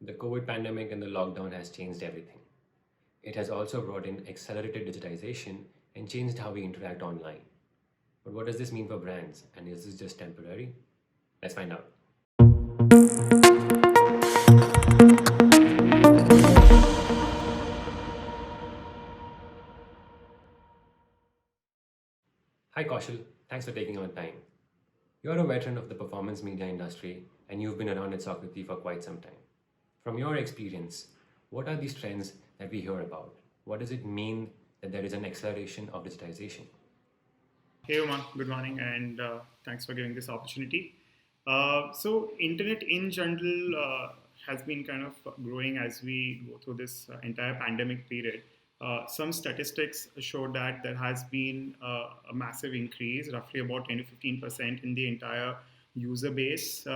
The COVID pandemic and the lockdown has changed everything. It has also brought in accelerated digitization and changed how we interact online. But what does this mean for brands? And is this just temporary? Let's find out. Hi Kaushal, thanks for taking our time. You're a veteran of the performance media industry and you've been around at Sokrati for quite some time. From your experience, what are these trends that we hear about? What does it mean that there is an acceleration of digitization? Hey, Umang, good morning, and thanks for giving this opportunity. Internet in general has been kind of growing as we go through this entire pandemic period. Some statistics show that there has been a massive increase, roughly about 10 to 15% in the entire user base.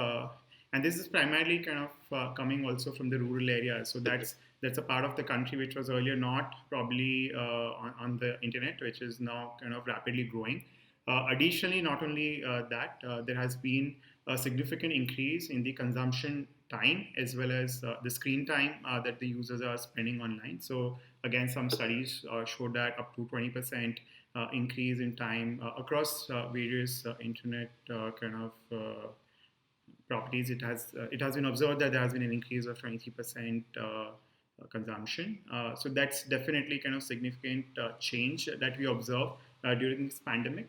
And this is primarily kind of coming also from the rural areas. So that's a part of the country which was earlier not probably on the internet, which is now kind of rapidly growing. Additionally, not only there has been a significant increase in the consumption time as well as the screen time that the users are spending online. So, again, some studies show that up to 20% increase in time across various internet kind of properties. It has been observed that there has been an increase of 23% consumption. So that's definitely kind of significant change that we observe during this pandemic.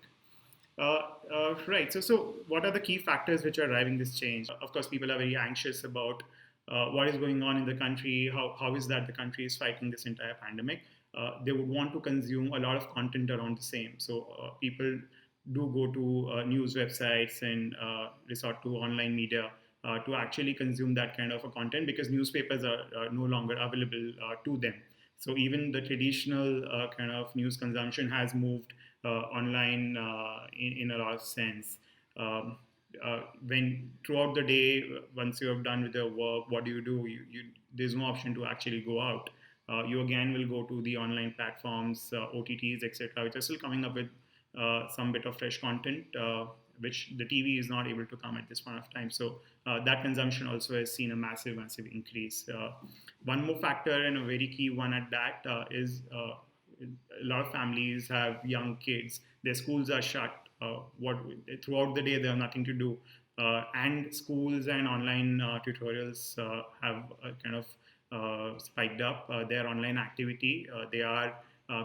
Right. So what are the key factors which are driving this change? Of course, people are very anxious about what is going on in the country. How is that the country is fighting this entire pandemic? They would want to consume a lot of content around the same. So people do go to news websites and resort to online media to actually consume that kind of a content because newspapers are no longer available to them. So even the traditional kind of news consumption has moved online in a lot of sense. When throughout the day, once you have done with your work, what do? There's no option to actually go out. You again will go to the online platforms, OTTs, etc., which are still coming up with some bit of fresh content, which the TV is not able to come at this point of time. So that consumption also has seen a massive increase. One more factor and a very key one at that is a lot of families have young kids. Their schools are shut. What throughout the day they have nothing to do, and schools and online tutorials have kind of spiked up their online activity. They are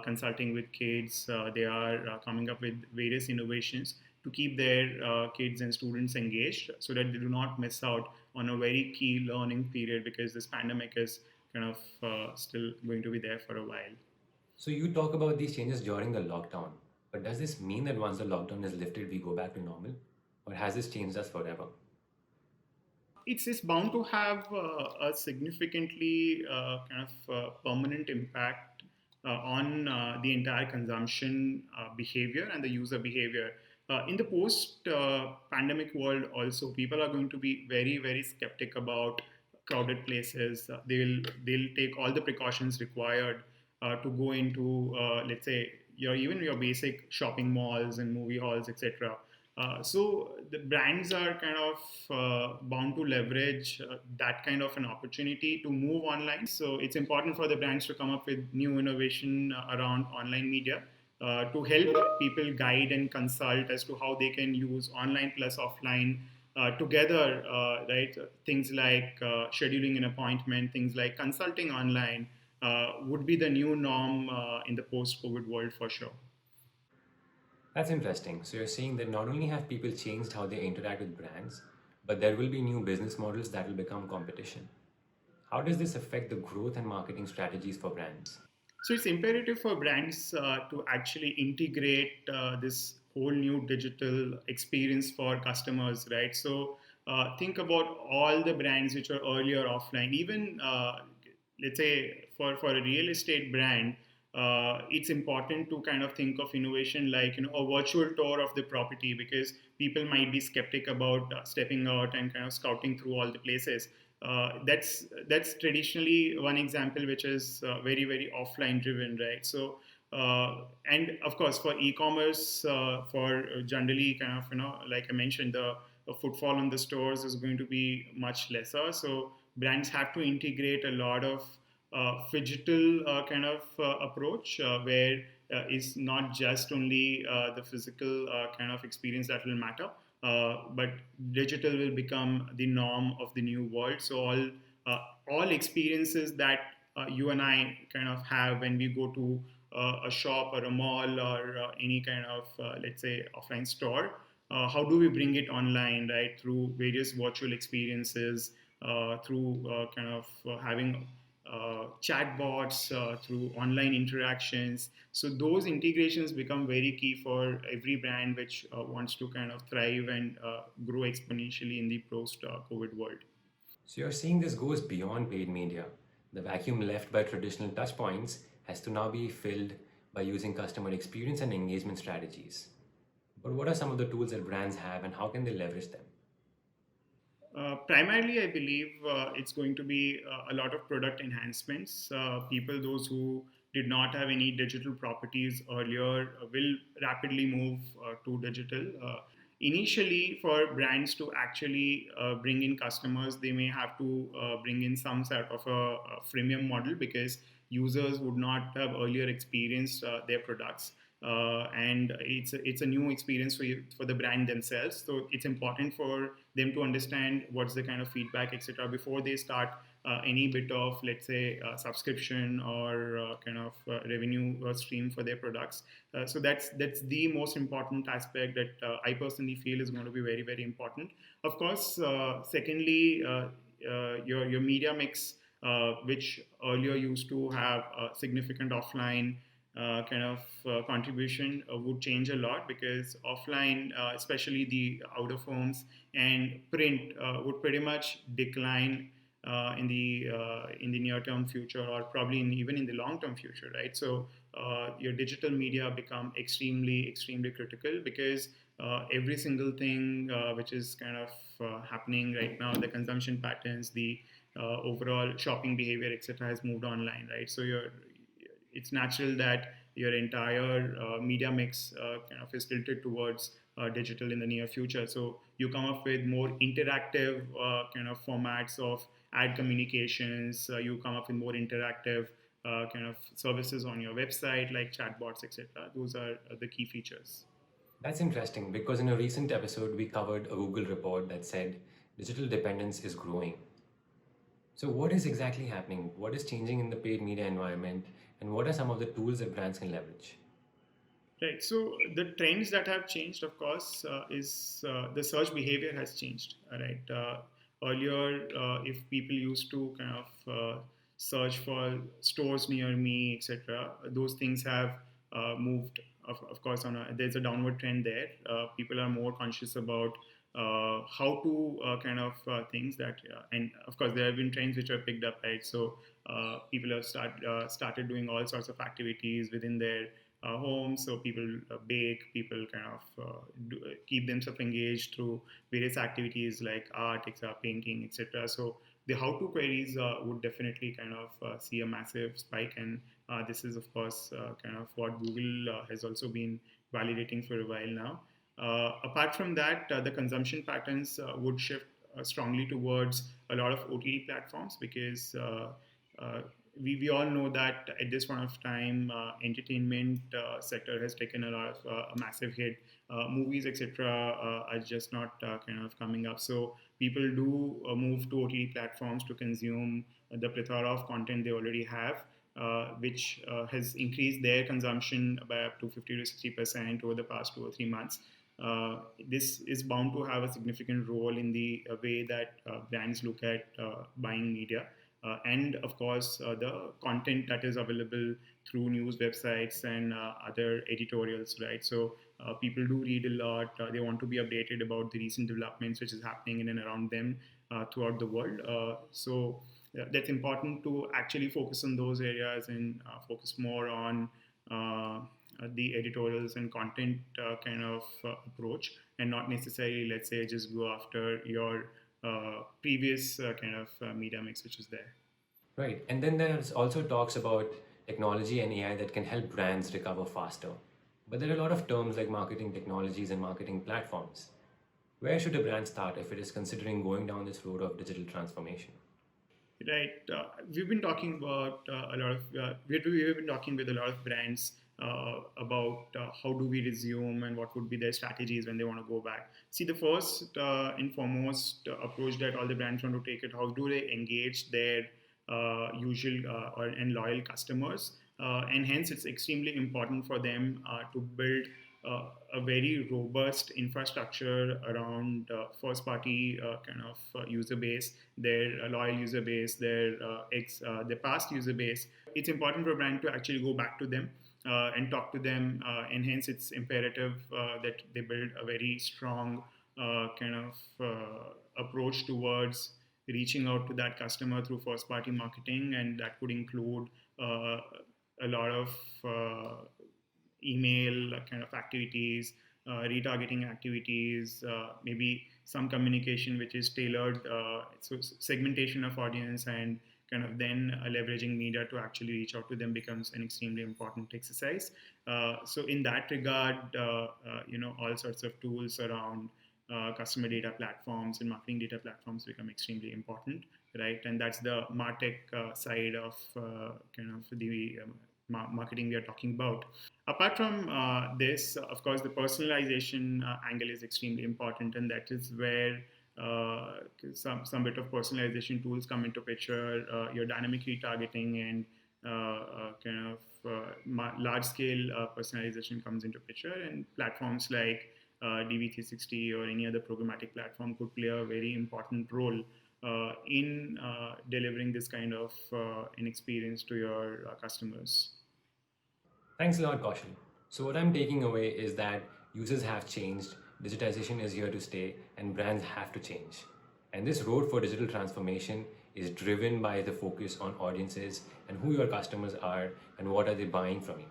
consulting with kids. They are coming up with various innovations to keep their kids and students engaged so that they do not miss out on a very key learning period because this pandemic is kind of still going to be there for a while. So you talk about these changes during the lockdown, but does this mean that once the lockdown is lifted, we go back to normal? Or has this changed us forever? It's bound to have a significantly kind of permanent impact on the entire consumption behavior and the user behavior. In the post-pandemic world, also people are going to be very skeptic about crowded places. They'll take all the precautions required to go into, let's say, even your basic shopping malls and movie halls, etc. So the brands are kind of bound to leverage that kind of an opportunity to move online. So it's important for the brands to come up with new innovation around online media to help people guide and consult as to how they can use online plus offline together, right? Things like scheduling an appointment, things like consulting online would be the new norm in the post-COVID world for sure. That's interesting. So you're saying that not only have people changed how they interact with brands, but there will be new business models that will become competition. How does this affect the growth and marketing strategies for brands? So it's imperative for brands to actually integrate this whole new digital experience for customers, right? So think about all the brands which were earlier offline. Even let's say for a real estate brand, it's important to kind of think of innovation like a virtual tour of the property because people might be skeptic about stepping out and kind of scouting through all the places. That's traditionally one example which is very offline driven, right? So and of course for e-commerce, for generally kind of like I mentioned, the footfall on the stores is going to be much lesser. So brands have to integrate a lot of phygital kind of approach where is not just only the physical kind of experience that will matter, but digital will become the norm of the new world. So uh, all experiences that you and I kind of have when we go to a shop or a mall or any kind of let's say offline store, how do we bring it online, right? Through various virtual experiences, through kind of having chatbots, through online interactions. So those integrations become very key for every brand which wants to kind of thrive and grow exponentially in the post-COVID world. So you're seeing this goes beyond paid media. The vacuum left by traditional touchpoints has to now be filled by using customer experience and engagement strategies. But what are some of the tools that brands have and how can they leverage them? Primarily, I believe it's going to be a lot of product enhancements. Those who did not have any digital properties earlier, will rapidly move to digital. Initially, for brands to actually bring in customers, they may have to bring in some sort of a freemium model because users would not have earlier experienced their products. And it's a new experience for the brand themselves. So it's important for them to understand what's the kind of feedback, etc., before they start any bit of, let's say, subscription or kind of revenue stream for their products. So that's the most important aspect that I personally feel is going to be very, very important. Of course, secondly, your media mix, which earlier used to have a significant offline kind of contribution, would change a lot because offline, especially the out of homes and print, would pretty much decline in the near term future, or probably even in the long term future, right? So your digital media become extremely critical because every single thing which is kind of happening right now, the consumption patterns, the overall shopping behavior, etc., has moved online, right? So it's natural that your entire media mix kind of is tilted towards digital in the near future. So you come up with more interactive kind of formats of ad communications. You come up with more interactive kind of services on your website like chatbots, etc. Those are the key features. That's interesting because in a recent episode we covered a Google report that said digital dependence is growing. So, what is exactly happening? What is changing in the paid media environment? And what are some of the tools that brands can leverage? Right. So the trends that have changed, of course, is the search behavior has changed. Right. Earlier, if people used to kind of search for stores near me, etc., those things have moved. Of course, there's a downward trend there. People are more conscious about how to kind of things that, and of course, there have been trends which are picked up, right? So people have started doing all sorts of activities within their home. So people bake, people kind of keep themselves engaged through various activities like art, etc., painting, etc. So the how-to queries would definitely kind of see a massive spike, and this is of course kind of what Google has also been validating for a while now. Apart from that, the consumption patterns would shift strongly towards a lot of OTT platforms because uh, we all know that at this point of time, entertainment sector has taken a lot of a massive hit. Movies, etc., are just not kind of coming up. So people do move to OTT platforms to consume the plethora of content they already have. Which has increased their consumption by up to 50 to 60% over the past 2 or 3 months. This is bound to have a significant role in the way that brands look at buying media. And of course, the content that is available through news websites and other editorials, right? So people do read a lot. They want to be updated about the recent developments which is happening in and around them throughout the world. So that's important to actually focus on those areas and focus more on the editorials and content kind of approach, and not necessarily, let's say, just go after your previous kind of media mix which is there. Right. And then there's also talks about technology and AI that can help brands recover faster. But there are a lot of terms like marketing technologies and marketing platforms. Where should a brand start if it is considering going down this road of digital transformation? Right. We've been talking about a lot of, we've been talking with a lot of brands about how do we resume and what would be their strategies when they want to go back. See, the first and foremost approach that all the brands want to take it, how do they engage their usual and loyal customers? And hence, it's extremely important for them to build a very robust infrastructure around first party kind of user base, their loyal user base, their past user base. It's important for a brand to actually go back to them and talk to them, and hence it's imperative that they build a very strong kind of approach towards reaching out to that customer through first party marketing, and that could include a lot of email kind of activities, retargeting activities, maybe some communication which is tailored, so segmentation of audience, and kind of then leveraging media to actually reach out to them becomes an extremely important exercise. So in that regard, all sorts of tools around customer data platforms and marketing data platforms become extremely important, right? And that's the MarTech side of kind of the marketing we are talking about. Apart from this, of course, the personalization angle is extremely important, and that is where some bit of personalization tools come into picture. Your dynamic retargeting and kind of large scale personalization comes into picture, and platforms like DV360 or any other programmatic platform could play a very important role in delivering this kind of an experience to your customers. Thanks a lot, Kaushal. So, what I'm taking away is that users have changed, digitization is here to stay, and brands have to change. And this road for digital transformation is driven by the focus on audiences and who your customers are and what are they buying from you.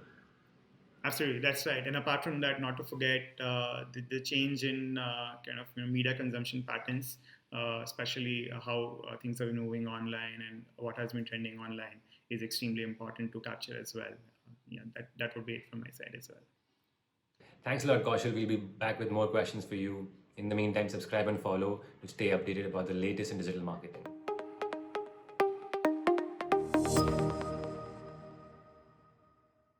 Absolutely, that's right. And apart from that, not to forget the change in kind of media consumption patterns, especially how things are moving online and what has been trending online is extremely important to capture as well. Yeah, that would be it from my side as well. Thanks a lot, Kaushal. We'll be back with more questions for you. In the meantime, subscribe and follow to stay updated about the latest in digital marketing.